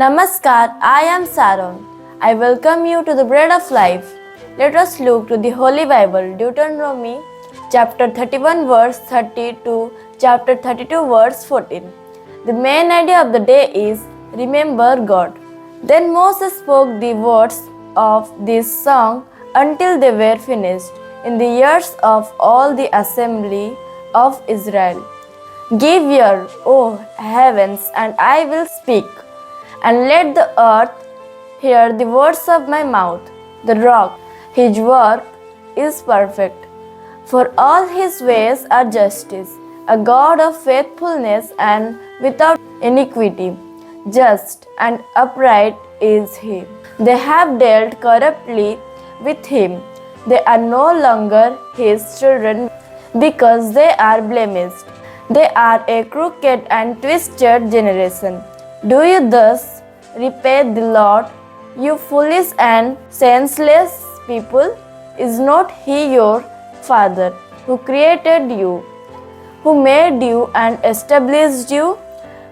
Namaskar, I am Saron. I welcome you to the Bread of Life. Let us look to the Holy Bible, Deuteronomy chapter 31 verse 30 to chapter 32 verse 14. The main idea of the day is remember God. Then Moses spoke the words of this song until they were finished in the ears of all the assembly of Israel. Give ear, O heavens, and I will speak, and let the earth hear the words of my mouth. The rock, his work is perfect, for all his ways are justice, a God of faithfulness and without iniquity. Just and upright is he. They have dealt corruptly with him. They are no longer his children because they are blemished. They are a crooked and twisted generation. Do you thus repay the Lord, you foolish and senseless people? Is not he your Father who created you, who made you and established you?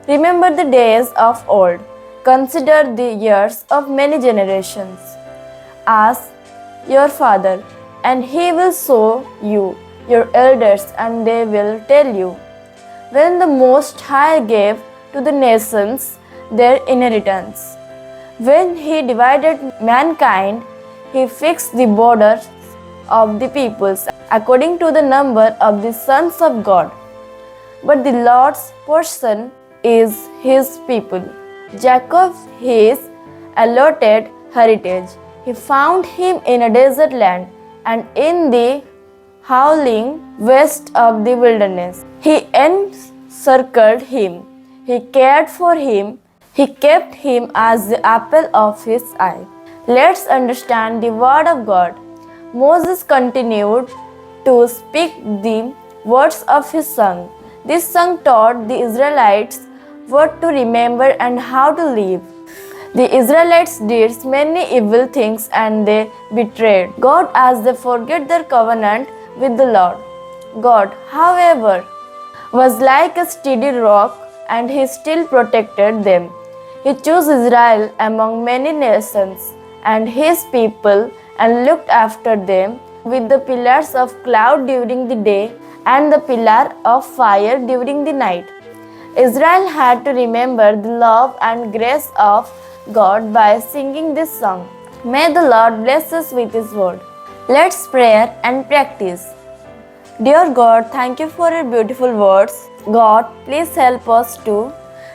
Remember the days of old. Consider the years of many generations. Ask your father, and he will show you your elders, and they will tell you. When the Most High gave to the nations their inheritance, when he divided mankind, he fixed the borders of the peoples according to the number of the sons of God. But the Lord's portion is his people, Jacob his allotted heritage. He found him in a desert land and in the howling west of the wilderness. He encircled him. He cared for him. He kept him as the apple of his eye. Let's understand the word of God. Moses continued to speak the words of his song. This song taught the Israelites what to remember and how to live. The Israelites did many evil things and they betrayed God as they forget their covenant with the Lord. God, however, was like a steady rock and he still protected them. He chose Israel among many nations and his people and looked after them with the pillars of cloud during the day and the pillar of fire during the night. Israel had to remember the love and grace of God by singing this song. May the Lord bless us with his word. Let's pray and practice. Dear God, thank you for your beautiful words. God, please help us to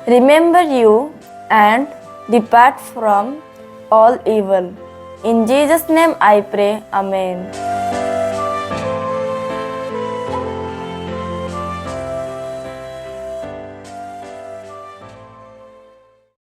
remember you and depart from all evil. In Jesus' name I pray. Amen.